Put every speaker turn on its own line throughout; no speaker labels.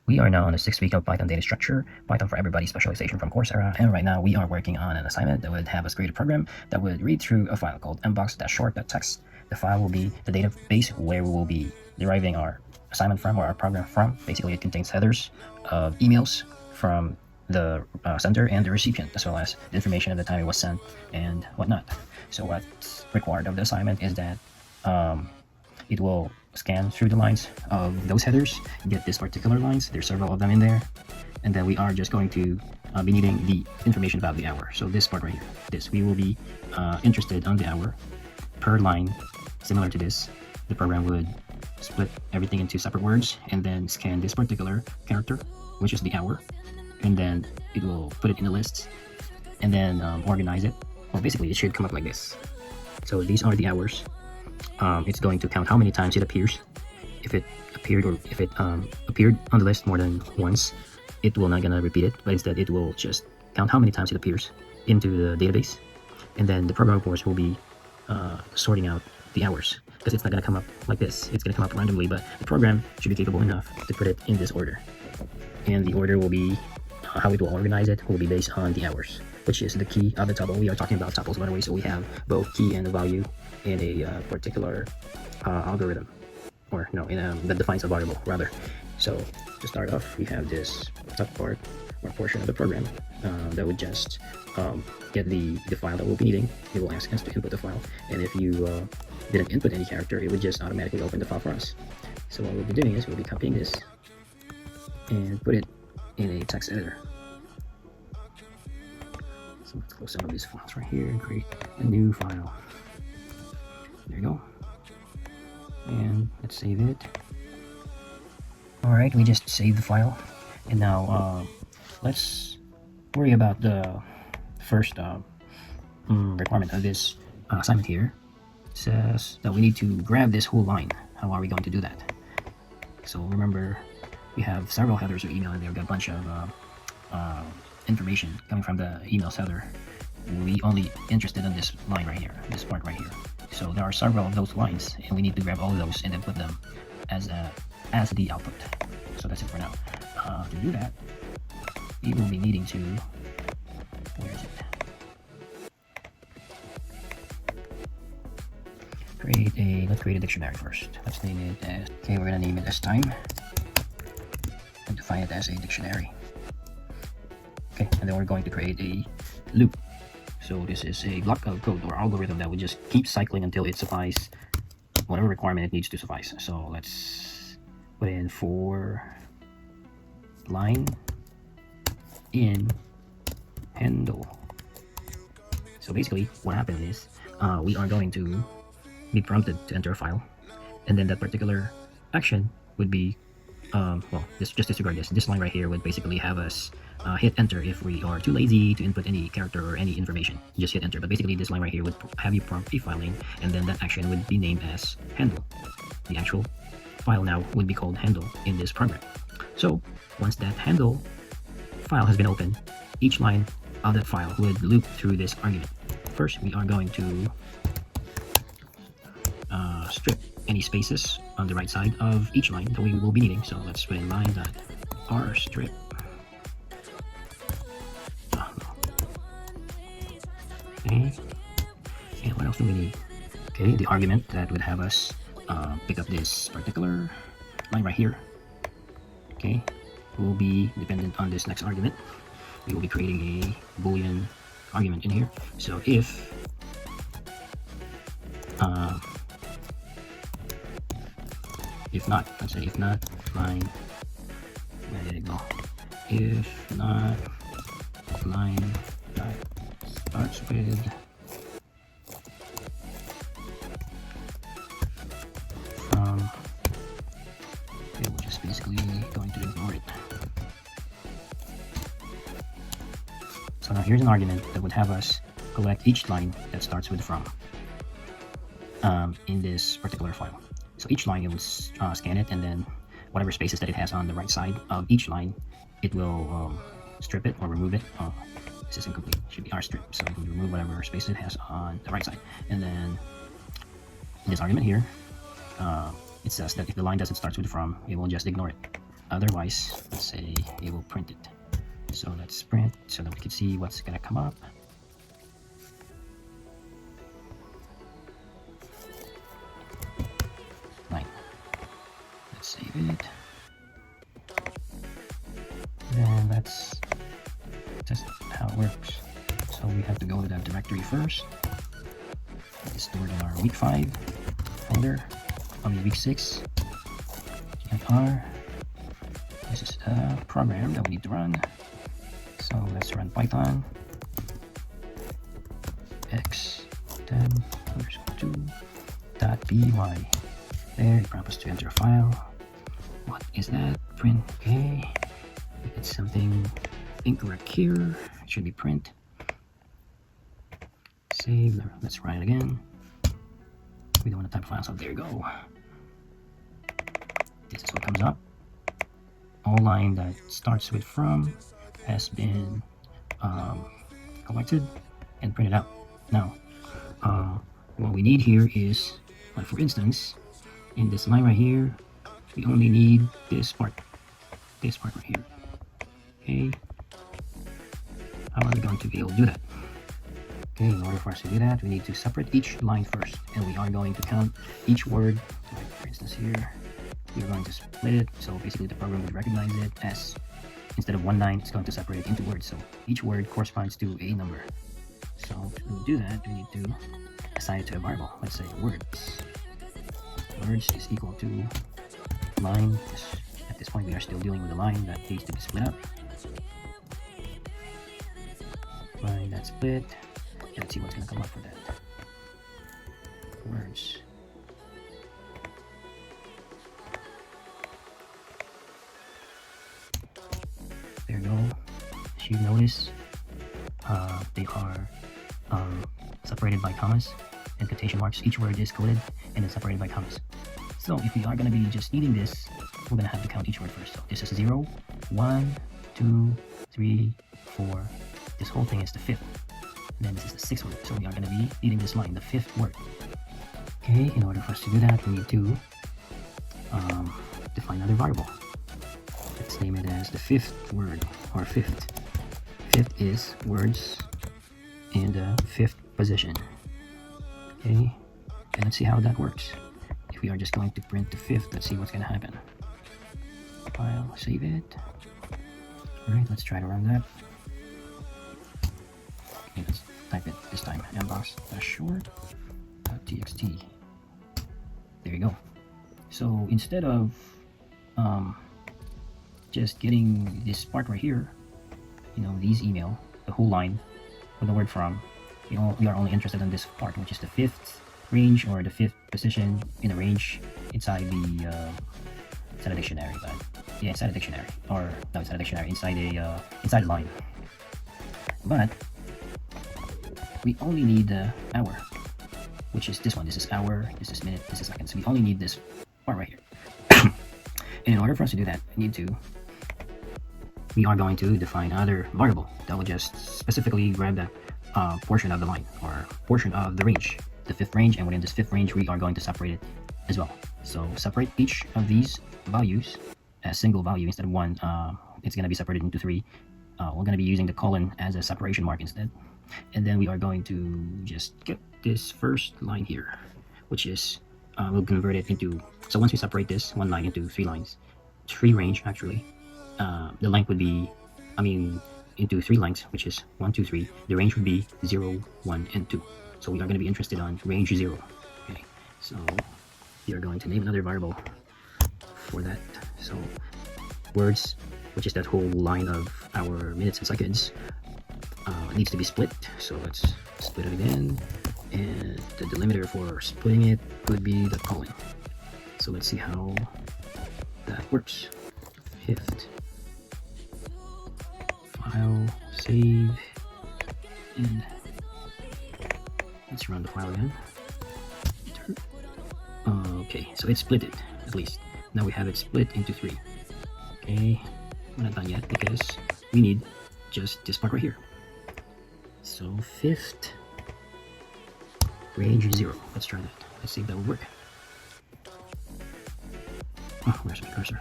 We are now on the 6th week of Python data structure, Python for Everybody specialization from Coursera, and right now we are working on an assignment that would have us create a program that would read through a file called mbox.short.txt. The file will be the database where we will be deriving our assignment from or our program from. Basically, it contains headers of emails from the sender and the recipient, as well as the information at the time it was sent and whatnot. So what's required of the assignment is that it will scan through the lines of those headers, get these particular lines. There's several of them in there, and then we are just going to be needing the information about the hour. So this part right here, we will be interested on the hour per line. Similar to this, the program would split everything into separate words and then scan this particular character, which is the hour, and then it will put it in a list and then organize it. Well, basically it should come up like this. So these are the hours. It's going to count how many times it appears. If it appeared or if it appeared on the list more than once, it will not gonna repeat it, but instead it will just count how many times it appears into the database. And then the program, of course, will be sorting out the hours, because it's not gonna come up like this. It's gonna come up randomly, but the program should be capable enough to put it in this order. And the order will be how it will organize it will be based on the hours, which is the key of the tuple. We are talking about tuples, by the way, so we have both key and a value in a particular algorithm, or no, that defines a variable rather. So to start off, we have this top part or portion of the program that would just get the file that we'll be needing. It will ask us to input the file, and if you didn't input any character, it would just automatically open the file for us. So what we'll be doing is we'll be copying this and put it in a text editor. So let's close some of these files right here and create a new file. There you go. And let's save it. Alright, we just saved the file. And now let's worry about the first requirement of this assignment here. It says that we need to grab this whole line. How are we going to do that? So remember, we have several headers of email in there. We've got a bunch of information coming from the email header. We only interested in this line right here, this part right here. So there are several of those lines, and we need to grab all of those and then put them as the output. So that's it for now. To do that, we will be needing to, where is it? Let's create a dictionary first. Let's name it as, okay, we're gonna name it as time and define it as a dictionary. Okay, and then we're going to create a loop. So this is a block of code or algorithm that would just keep cycling until it suffices whatever requirement it needs to suffice. So let's put in for line in handle. So basically what happened is we are going to be prompted to enter a file, and then that particular action would be well, just disregard this. This line right here would basically have us hit enter if we are too lazy to input any character or any information. Just hit enter. But basically this line right here would have you prompt a file name, and then that action would be named as handle. The actual file now would be called handle in this program. So once that handle file has been opened, each line of that file would loop through this argument. First, we are going to strip any spaces on the right side of each line that we will be needing. So let's put in line.rstrip. Okay, and what else do we need? Okay, the argument that would have us pick up this particular line right here. Okay, will be dependent on this next argument. We will be creating a Boolean argument in here. So if not, let's say if not line, where did it go? If not line that starts with from, it will just basically going to ignore it. So now here's an argument that would have us collect each line that starts with from in this particular file. So each line, it will scan it, and then whatever spaces that it has on the right side of each line, it will strip it or remove it. This is incomplete. It should be rstrip. So we can remove whatever space it has on the right side. And then in this argument here, it says that if the line doesn't start with from, it will just ignore it. Otherwise, let's say it will print it. So let's print so that we can see what's gonna come up. Line. Let's save it. Then let's test how it works. So we have to go to that directory first. It's stored in our week 5 folder. Week 6. GIR. This is a program that we need to run. So let's run Python x10_2.py. There, it prompts us to enter a file. What is that? Print. Okay. It's something incorrect here. It should be print. Save. Let's run it again. We don't want to type file, so there you go. This is what comes up. All line that starts with from has been collected and printed out. Now, what we need here is, like for instance, in this line right here, we only need this part right here. Okay, how are we going to be able to do that? Okay, in order for us to do that, we need to separate each line first, and we are going to count each word. Like for instance here, we are going to split it, so basically the program would recognize it as, instead of one line, it's going to separate it into words, so each word corresponds to a number. So to do that, we need to assign it to a variable. Let's say words. Words is equal to line. At this point, we are still dealing with a line that needs to be split up. Line that's split. Let's see what's going to come up for that. Words. There you go. As you notice, they are separated by commas and quotation marks. Each word is coded and then separated by commas. So if we are going to be just needing this, we're going to have to count each word first. So this is 0, 1, 2, 3, 4. This whole thing is the 5th. And then this is the 6th word. So we are going to be needing this line, the 5th word. Okay, in order for us to do that, we need to define another variable. Let's name it as the 5th word, or 5th. 5th is words in the 5th position. Okay, and let's see how that works. If we are just going to print the 5th, let's see what's going to happen. File, save it. Alright, let's try to run that. Okay, let's type it this time. mbox-short.txt. There you go. So instead of just getting this part right here, these email, the whole line with the word from, we are only interested in this part, which is the 5th range or the 5th position in a range inside the inside a dictionary. But yeah, inside a dictionary, or no, inside a dictionary, inside a line. But we only need the hour, which is this one. This is hour, this is minute, this is seconds. We only need this part right here. And in order for us to do that, we are going to define another variable that will just specifically grab that portion of the line, or portion of the range, the 5th range, and within this 5th range we are going to separate it as well. So separate each of these values as single value instead of one. It's going to be separated into 3. We're going to be using the colon as a separation mark instead, and then we are going to just get this first line here, which is we'll convert it into, so once we separate this one line into 3 lines, 3 range actually, the length would be, into 3 lengths, which is 1, 2, 3. The range would be 0, 1, and 2. So we are going to be interested on range 0. Okay, so we are going to name another variable for that. So words, which is that whole line of our minutes and seconds, needs to be split. So let's split it again, and the delimiter for splitting it would be the colon. So let's see how that works. 5th. File, save, and let's run the file again. Okay, so it's split it, at least. Now we have it split into 3. Okay, we're not done yet because we need just this part right here. So 5th, range 0. Let's try that. Let's see if that will work. Oh, where's my cursor?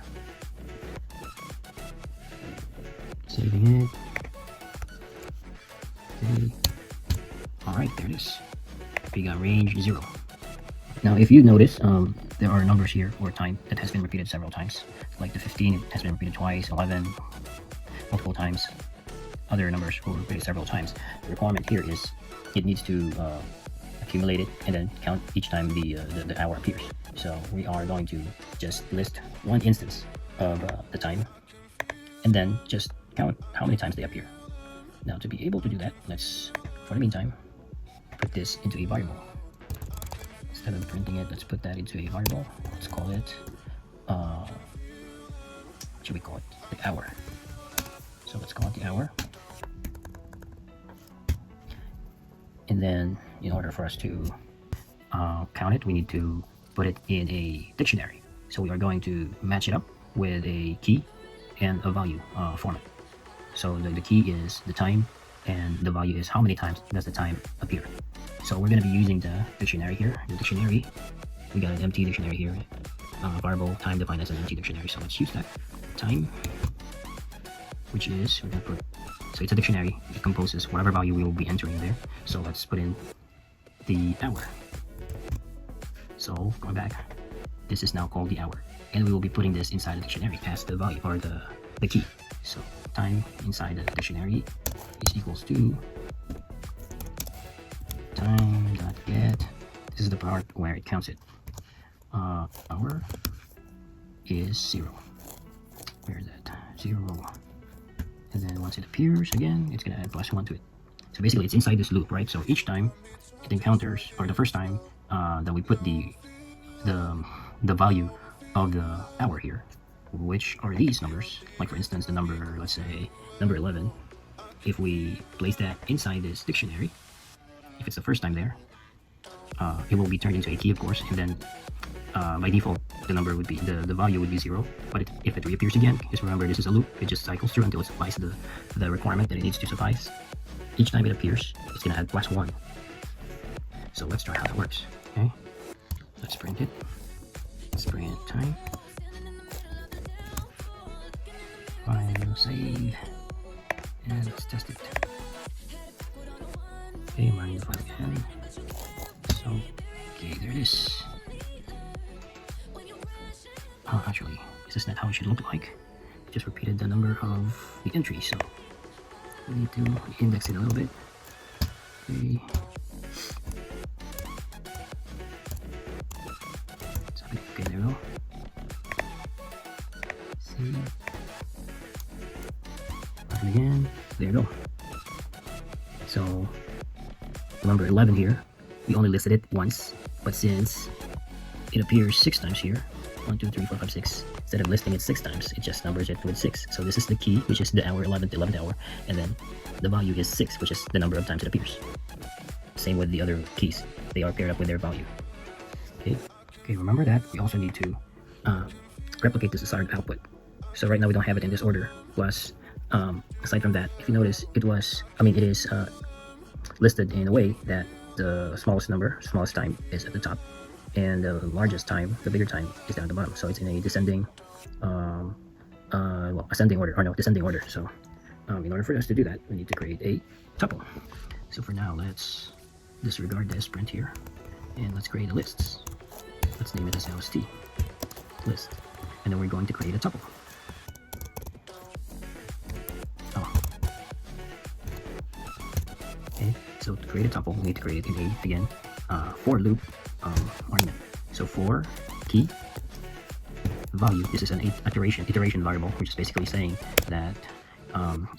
Saving it. Okay. Alright, there it is. We got range 0. Now if you notice, there are numbers here or time that has been repeated several times. Like the 15, it has been repeated twice, 11, multiple times. Other numbers will repeat several times. The requirement here is it needs to accumulate it and then count each time the hour appears. So we are going to just list one instance of the time and then just count how many times they appear. Now to be able to do that, let's, for the meantime, put this into a variable. Instead of printing it, let's put that into a variable. Let's call it, what should we call it? The hour. So let's call it the hour. And then in order for us to count it, we need to put it in a dictionary. So we are going to match it up with a key and a value format. So the key is the time and the value is how many times does the time appear. So we're going to be using the dictionary here. The dictionary, we got an empty dictionary here. Variable time defined as an empty dictionary. So let's use that. Time, which is, we're going to put, so it's a dictionary. It composes whatever value we will be entering there. So let's put in the hour. So going back, this is now called the hour. And we will be putting this inside the dictionary as the value or the key. So time inside the dictionary is equals to time.get. This is the part where it counts it. Hour is 0. Where is that? 0. And then once it appears again, it's gonna add +1 to it. So basically it's inside this loop, right? So each time it encounters, or the first time that we put the value of the hour here, which are these numbers, like for instance the number, let's say number 11, if we place that inside this dictionary, if it's the first time there, it will be turned into a key, of course, and then by default the number would be, the value would be 0, but if it reappears again, just remember this is a loop, it just cycles through until it suffices the requirement that it needs to suffice. Each time it appears, it's gonna add +1. So let's try how that works. Okay, let's print it. Let's print time. File, save, and let's test it. Okay, I'm running the file again. So, okay, there it is. Oh, actually, this is not how it should look like. Just repeated the number of the entry, so we need to index it a little bit. Okay. Okay, there we go. See. And again, there you go. So number 11 here, we only listed it once, but since it appears 6 times here, 1, 2, 3, 4, 5, 6, instead of listing it 6 times, it just numbers it with 6. So this is the key, which is the hour, 11th hour, and then the value is 6, which is the number of times it appears. Same with the other keys, they are paired up with their value. Okay, remember that we also need to replicate this desired output. So right now we don't have it in this order. Plus, aside from that, if you notice, it is listed in a way that the smallest time is at the top, and the largest time, the bigger time, is down at the bottom. So it's in a descending, descending order. So in order for us to do that, we need to create a tuple. So for now, let's disregard this print here, and let's create a list. Let's name it as LST list, and then we're going to create a tuple. Okay, so to create a tuple, we need to create again for loop argument. So for key value, this is an iteration variable, which is basically saying that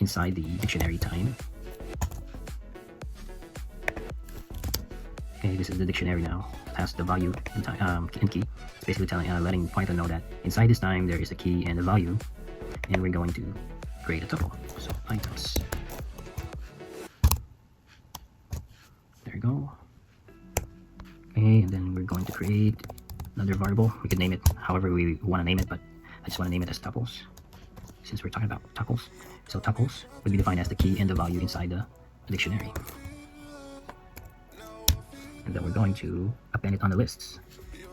inside the dictionary time. Okay, this is the dictionary now. It has the value in time and key. It's basically letting Python know that inside this time there is a key and a value, and we're going to create a tuple. So items. There you go. Okay, and then we're going to create another variable. We could name it however we want to name it, but I just want to name it as tuples, since we're talking about tuples. So tuples would be defined as the key and the value inside the dictionary. And then we're going to append it on the lists.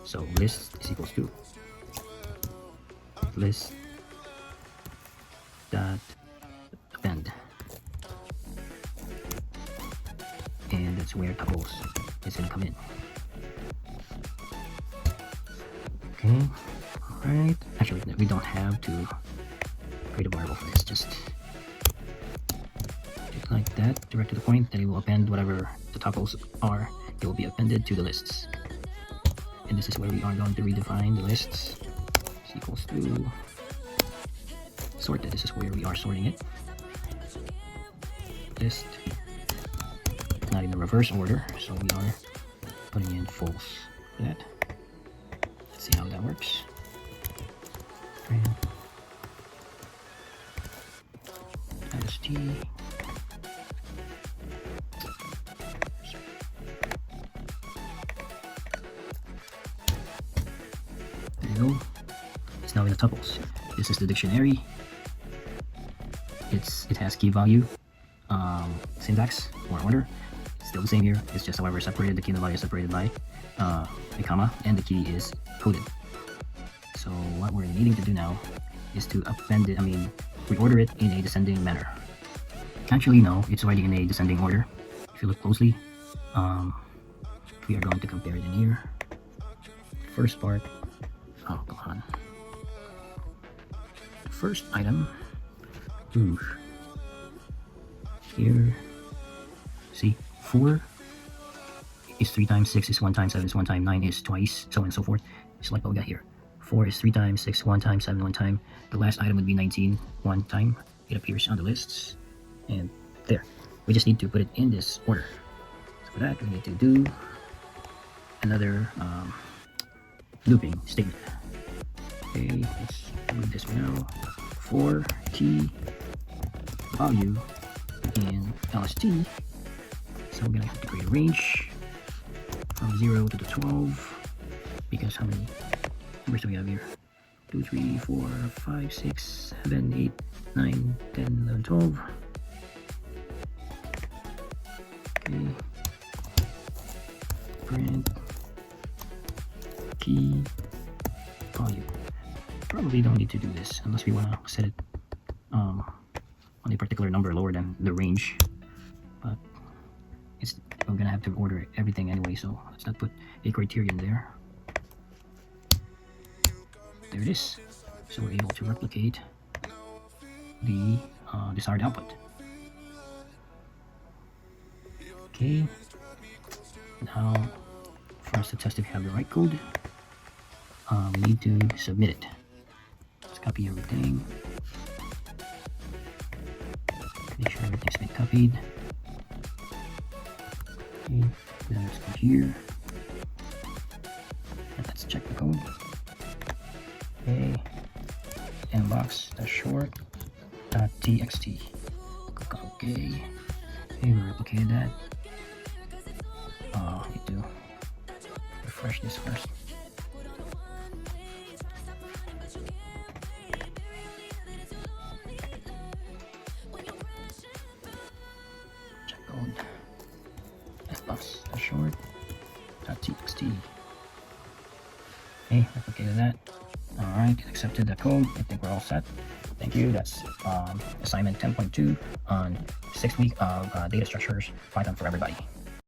So list is equals to list dot that's where tuples is going to come in. Okay, alright. Actually, we don't have to create a variable for this. Just like that, direct to the point, then it will append whatever the tuples are. It will be appended to the lists. And this is where we are going to redefine the lists. Is equals to sorted. This is where we are sorting it. List, not in the reverse order, so we are putting in false for that. Let's see how that works. LST. There you go. It's now in the tuples. This is the dictionary. It has key value, syntax or order. It's still the same here. It's just however separated. The key and the value is separated by a comma, and the key is coded. So what we're needing to do now is to append it. Reorder it in a descending manner. Actually, no, it's already in a descending order. If you look closely, we are going to compare it in here. First part. Oh, come on. First item. Ooh. Here. See, 4 is 3 times 6 is 1 times 7 is 1 times 9 is twice, so on and so forth. Just like what we got here. 4 is 3 times 6, 1 times 7, 1 time. The last item would be 19, 1 time. It appears on the lists. And there. We just need to put it in this order. So for that, we need to do another looping statement. Okay, let's move this for now. For key value in LST, so we're gonna have to create a range from 0 to the 12, because how many numbers do we have here? 2, 3, 4, 5, 6, 7, 8, 9, 10, 11, 12. Okay. Print key value. Probably don't need to do this unless we want to set it on a particular number lower than the range, but we're gonna have to order everything anyway, so let's not put a criterion there. There it is. So we're able to replicate the desired output. Okay, now for us to test if we have the right code, we need to submit it. Let's copy everything. Make sure everything's been copied. Okay, then let's go here. And let's check the code. Okay, mbox.short.txt. Click on OK. Okay, we replicated that. Need to refresh this first. Check code. mbox.short.txt. Okay, replicated that. Alright, accepted the code. I think we're all set. Thank you. That's assignment 10.2 on 6th week of data structures, Python for everybody.